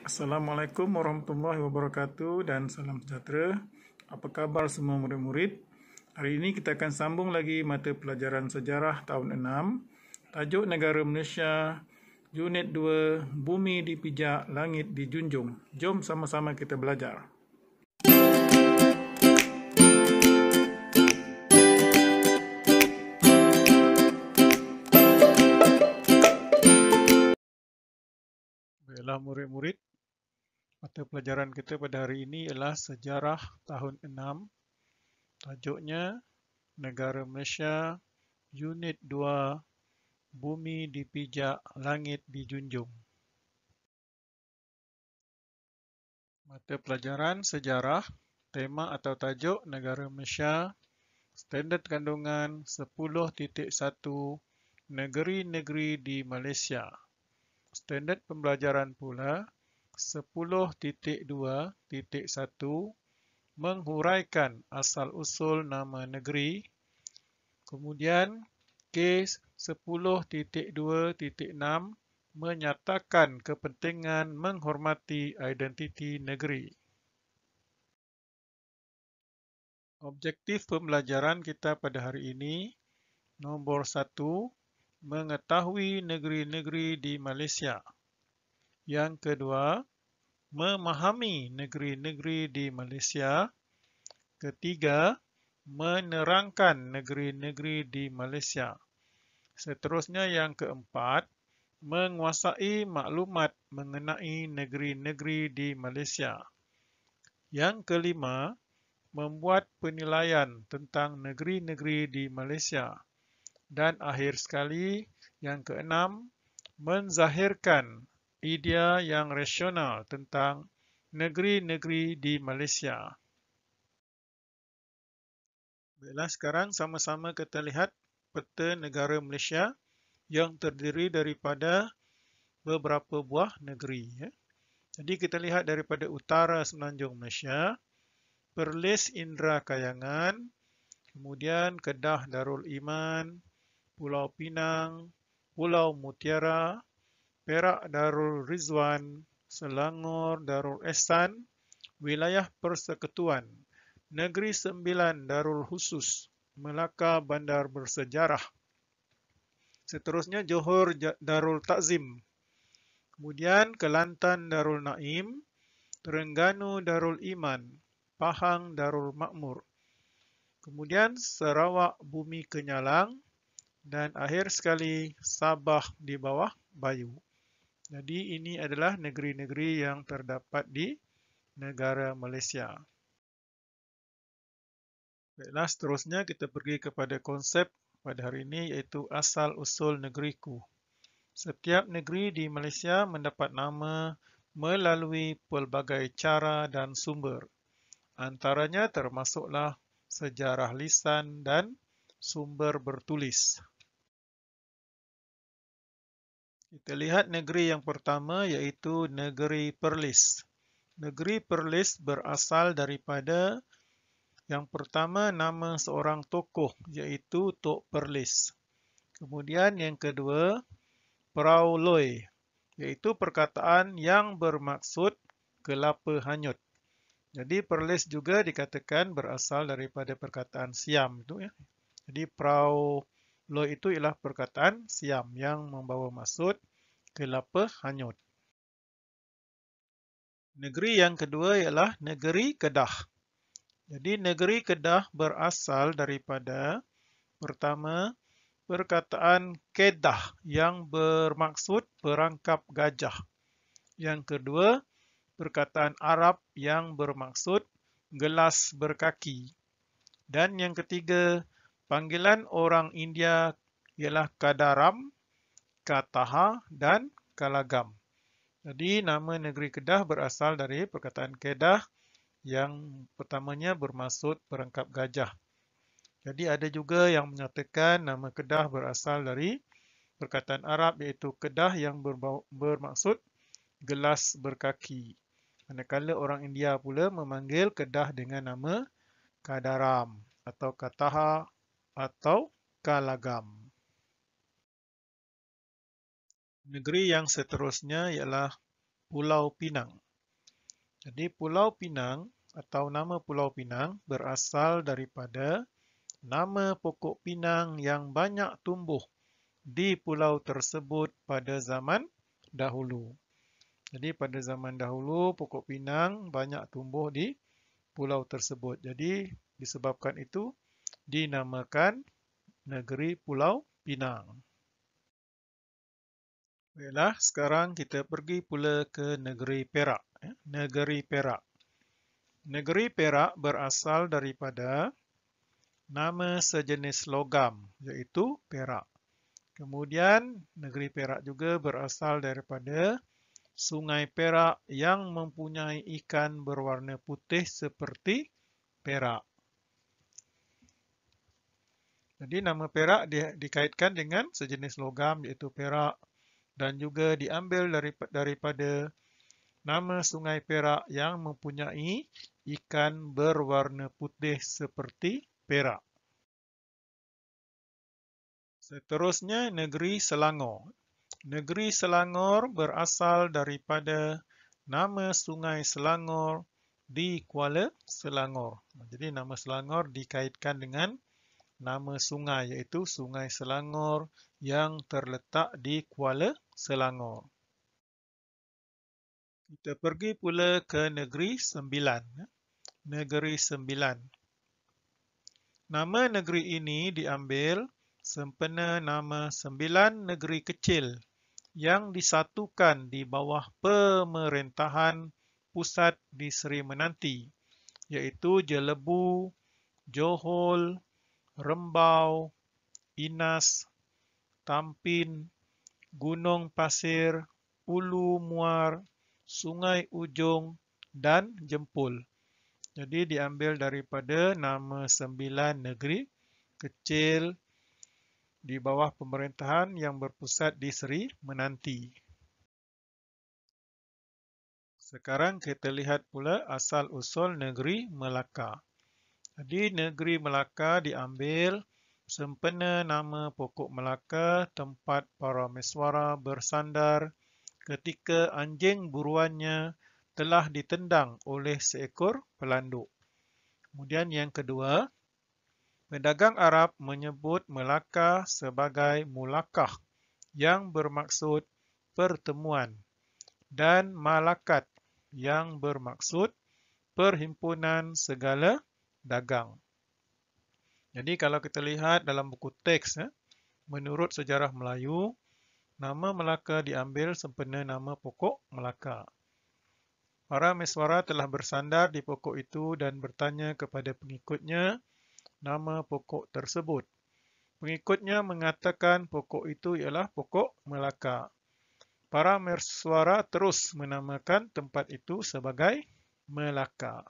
Assalamualaikum warahmatullahi wabarakatuh dan salam sejahtera. Apa khabar semua murid-murid? Hari ini kita akan sambung lagi mata pelajaran sejarah tahun 6. Tajuk negara Malaysia, Unit 2, Bumi dipijak, Langit dijunjung. Jom sama-sama kita belajar. Baiklah murid-murid, mata pelajaran kita pada hari ini ialah sejarah tahun 6. Tajuknya Negara Malaysia, Unit 2, Bumi dipijak, Langit dijunjung. Mata pelajaran sejarah, tema atau tajuk Negara Malaysia, standard kandungan 10.1, negeri-negeri di Malaysia. Standard pembelajaran pula 10.2.1, menghuraikan asal-usul nama negeri. Kemudian kes 10.2.6, menyatakan kepentingan menghormati identiti negeri. Objektif pembelajaran kita pada hari ini, nombor 1, mengetahui negeri-negeri di Malaysia. Yang kedua, memahami negeri-negeri di Malaysia. Ketiga, menerangkan negeri-negeri di Malaysia. Seterusnya yang keempat, menguasai maklumat mengenai negeri-negeri di Malaysia. Yang kelima, membuat penilaian tentang negeri-negeri di Malaysia. Dan akhir sekali, yang keenam, menzahirkan idea yang rasional tentang negeri-negeri di Malaysia. Baiklah, sekarang sama-sama kita lihat peta negara Malaysia yang terdiri daripada beberapa buah negeri. Jadi kita lihat daripada utara semenanjung Malaysia, Perlis Indra Kayangan, kemudian Kedah Darul Iman, Pulau Pinang, Pulau Mutiara, Perak Darul Rizwan, Selangor Darul Ehsan, Wilayah Persekutuan, Negeri Sembilan Darul Khusus, Melaka Bandar Bersejarah. Seterusnya Johor Darul Takzim, kemudian Kelantan Darul Naim, Terengganu Darul Iman, Pahang Darul Makmur, kemudian Sarawak Bumi Kenyalang, dan akhir sekali Sabah di bawah Bayu. Jadi ini adalah negeri-negeri yang terdapat di negara Malaysia. Baiklah, seterusnya kita pergi kepada konsep pada hari ini, iaitu asal-usul negeriku. Setiap negeri di Malaysia mendapat nama melalui pelbagai cara dan sumber. Antaranya termasuklah sejarah lisan dan sumber bertulis. Kita lihat negeri yang pertama, iaitu negeri Perlis. Negeri Perlis berasal daripada yang pertama nama seorang tokoh, iaitu Tok Perlis. Kemudian yang kedua, Prau Loi, iaitu perkataan yang bermaksud kelapa hanyut. Jadi Perlis juga dikatakan berasal daripada perkataan Siam itu ya. Jadi Prau Loi itu ialah perkataan Siam yang membawa maksud kelapa hanyut. Negeri yang kedua ialah negeri Kedah. Jadi negeri Kedah berasal daripada pertama perkataan Kedah yang bermaksud perangkap gajah. Yang kedua, perkataan Arab yang bermaksud gelas berkaki. Dan yang ketiga, panggilan orang India ialah Kadaram, Kataha, dan Kalagam. Jadi nama negeri Kedah berasal dari perkataan Kedah yang pertamanya bermaksud perangkap gajah. Jadi ada juga yang menyatakan nama Kedah berasal dari perkataan Arab, iaitu Kedah yang bermaksud gelas berkaki. Manakala orang India pula memanggil Kedah dengan nama Kadaram atau Kataha atau Kalagam. Negeri yang seterusnya ialah Pulau Pinang. Jadi Pulau Pinang atau nama Pulau Pinang berasal daripada nama pokok pinang yang banyak tumbuh di pulau tersebut pada zaman dahulu. Jadi pada zaman dahulu pokok pinang banyak tumbuh di pulau tersebut. Jadi disebabkan itu dinamakan negeri Pulau Pinang. Baiklah, sekarang kita pergi pula ke negeri Perak. Negeri Perak. Negeri Perak berasal daripada nama sejenis logam, iaitu perak. Kemudian, negeri Perak juga berasal daripada Sungai Perak yang mempunyai ikan berwarna putih seperti perak. Jadi nama perak dikaitkan dengan sejenis logam iaitu perak dan juga diambil daripada nama Sungai Perak yang mempunyai ikan berwarna putih seperti perak. Seterusnya negeri Selangor. Negeri Selangor berasal daripada nama Sungai Selangor di Kuala Selangor. Jadi nama Selangor dikaitkan dengan nama sungai, iaitu Sungai Selangor yang terletak di Kuala Selangor. Kita pergi pula ke Negeri Sembilan. Negeri Sembilan. Nama negeri ini diambil sempena nama 9 negeri kecil yang disatukan di bawah pemerintahan pusat di Seri Menanti, iaitu Jelebu, Johor, Rembau, Inas, Tampin, Gunung Pasir, Ulu Muar, Sungai Ujong, dan Jempol. Jadi diambil daripada nama 9 negeri kecil di bawah pemerintahan yang berpusat di Seri Menanti. Sekarang kita lihat pula asal-usul negeri Melaka. Jadi negeri Melaka diambil sempena nama pokok Melaka, tempat para meswara bersandar ketika anjing buruannya telah ditendang oleh seekor pelanduk. Kemudian yang kedua, pedagang Arab menyebut Melaka sebagai Mulakah yang bermaksud pertemuan dan Malakat yang bermaksud perhimpunan segala dagang. Jadi kalau kita lihat dalam buku teks, menurut sejarah Melayu, nama Melaka diambil sempena nama pokok Melaka. Para meswara telah bersandar di pokok itu dan bertanya kepada pengikutnya nama pokok tersebut. Pengikutnya mengatakan pokok itu ialah pokok Melaka. Para meswara terus menamakan tempat itu sebagai Melaka.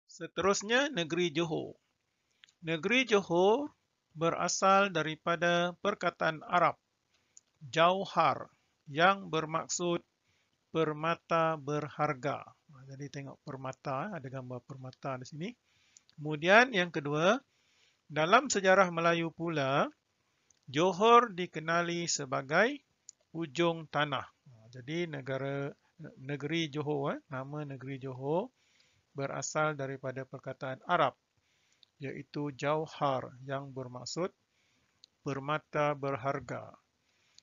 Seterusnya negeri Johor. Negeri Johor berasal daripada perkataan Arab jauhar yang bermaksud permata berharga. Jadi tengok permata, ada gambar permata di sini. Kemudian yang kedua, dalam sejarah Melayu pula, Johor dikenali sebagai ujung tanah. Jadi negeri Johor, nama negeri Johor berasal daripada perkataan Arab, iaitu jauhar yang bermaksud permata berharga.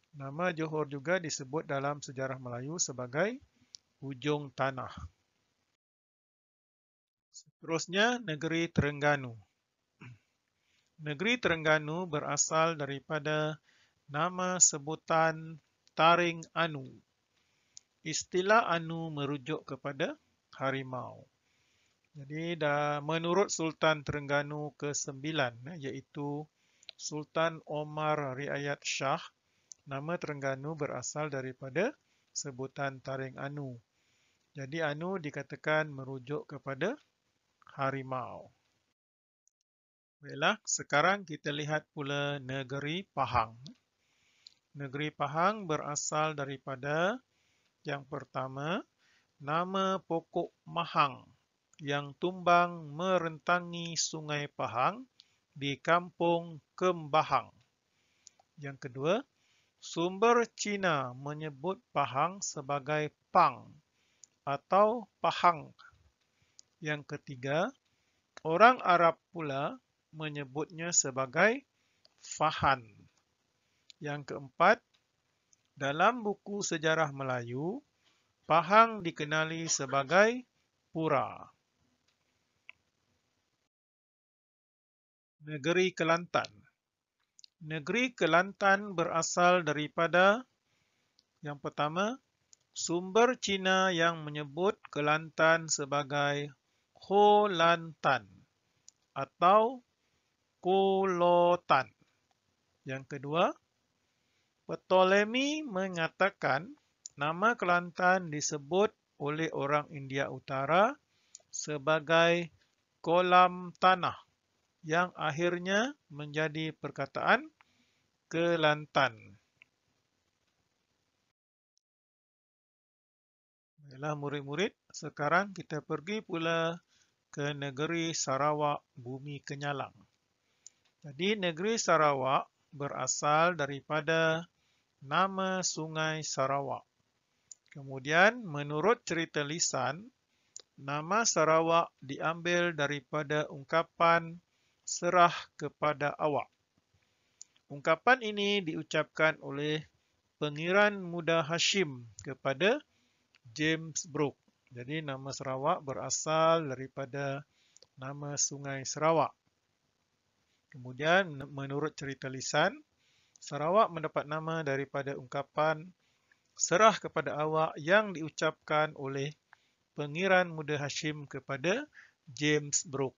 Nama Johor juga disebut dalam sejarah Melayu sebagai ujung tanah. Seterusnya, negeri Terengganu. Negeri Terengganu berasal daripada nama sebutan Taring Anu. Istilah Anu merujuk kepada harimau. Jadi menurut Sultan Terengganu ke-9, iaitu Sultan Omar Riayat Shah, nama Terengganu berasal daripada sebutan Taring Anu. Jadi Anu dikatakan merujuk kepada harimau. Baiklah, sekarang kita lihat pula negeri Pahang. Negeri Pahang berasal daripada yang pertama, nama pokok Mahang yang tumbang merentangi Sungai Pahang di Kampung Kembahang. Yang kedua, Sumber Cina menyebut Pahang sebagai Pang atau Pahang. Yang ketiga, orang Arab pula menyebutnya sebagai Fahan. Yang keempat, dalam buku sejarah Melayu, Pahang dikenali sebagai Pura. Negeri Kelantan. Negeri Kelantan berasal daripada yang pertama, sumber Cina yang menyebut Kelantan sebagai Holantan atau Kolotan. Yang kedua, Ptolemy mengatakan nama Kelantan disebut oleh orang India Utara sebagai kolam tanah yang akhirnya menjadi perkataan Kelantan. Baiklah murid-murid, sekarang kita pergi pula ke negeri Sarawak Bumi Kenyalang. Jadi negeri Sarawak berasal daripada nama Sungai Sarawak. Kemudian menurut cerita lisan, nama Sarawak diambil daripada ungkapan serah kepada awak. Ungkapan ini diucapkan oleh Pengiran Muda Hashim kepada James Brooke. Jadi nama Sarawak berasal daripada nama Sungai Sarawak. Kemudian menurut cerita lisan, Sarawak mendapat nama daripada ungkapan serah kepada awak yang diucapkan oleh Pengiran Muda Hashim kepada James Brooke.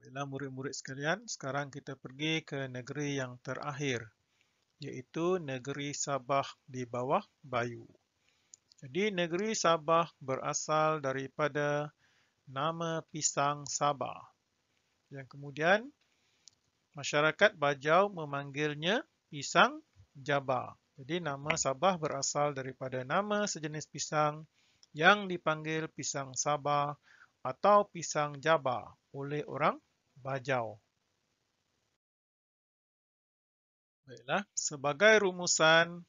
Baiklah murid-murid sekalian, sekarang kita pergi ke negeri yang terakhir, iaitu negeri Sabah di bawah Bayu. Jadi negeri Sabah berasal daripada nama pisang Sabah. Yang kemudian masyarakat Bajau memanggilnya pisang Jaba. Jadi nama Sabah berasal daripada nama sejenis pisang yang dipanggil pisang Sabah atau pisang Jaba oleh orang Bajau. Baiklah, sebagai rumusan,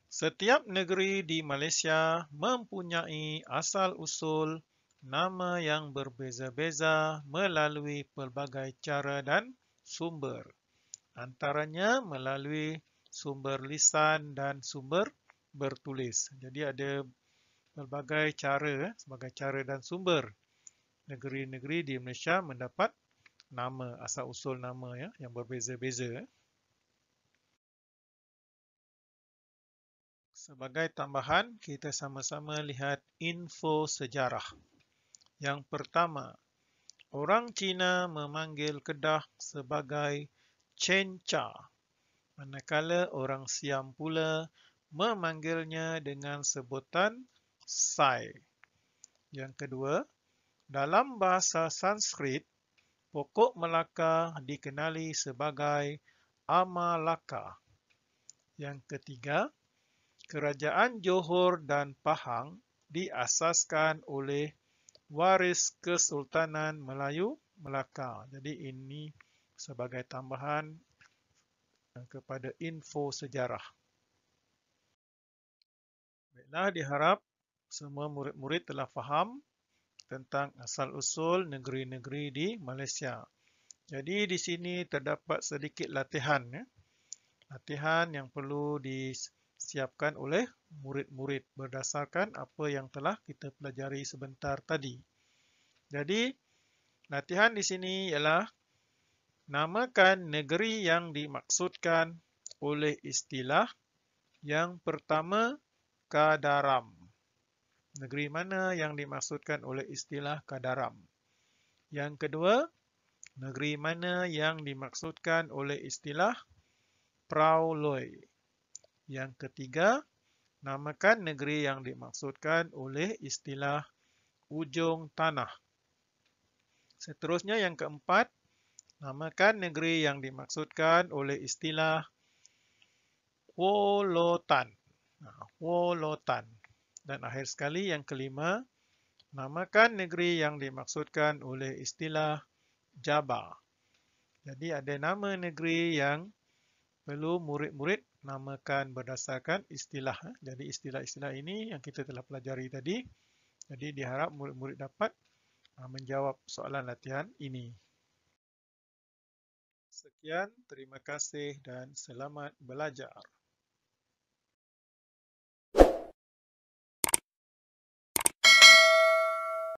setiap negeri di Malaysia mempunyai asal-usul nama yang berbeza-beza melalui pelbagai cara dan sumber. Antaranya melalui sumber lisan dan sumber bertulis. Jadi ada pelbagai cara, sebagai cara dan sumber negeri-negeri di Malaysia mendapat nama, asal-usul nama ya, yang berbeza-beza. Sebagai tambahan, kita sama-sama lihat info sejarah. Yang pertama, orang Cina memanggil Kedah sebagai Chencha, manakala orang Siam pula memanggilnya dengan sebutan Sai. Yang kedua, dalam bahasa Sanskrit, pokok Melaka dikenali sebagai Amalaka. Yang ketiga, Kerajaan Johor dan Pahang diasaskan oleh waris Kesultanan Melayu Melaka. Jadi ini sebagai tambahan kepada info sejarah. Baiklah, diharap semua murid-murid telah faham tentang asal-usul negeri-negeri di Malaysia. Jadi di sini terdapat sedikit latihan, ya. Latihan yang perlu disiapkan oleh murid-murid berdasarkan apa yang telah kita pelajari sebentar tadi. Jadi latihan di sini ialah namakan negeri yang dimaksudkan oleh istilah. Yang pertama, Kadaram. Negeri mana yang dimaksudkan oleh istilah Kadaram? Yang kedua, negeri mana yang dimaksudkan oleh istilah Prau Loi? Yang ketiga, namakan negeri yang dimaksudkan oleh istilah Ujung Tanah. Seterusnya yang keempat, namakan negeri yang dimaksudkan oleh istilah Wolotan. Wolotan. Dan akhir sekali yang kelima, namakan negeri yang dimaksudkan oleh istilah Jaba. Jadi ada nama negeri yang perlu murid-murid namakan berdasarkan istilah. Jadi istilah-istilah ini yang kita telah pelajari tadi. Jadi diharap murid-murid dapat menjawab soalan latihan ini. Sekian, terima kasih dan selamat belajar.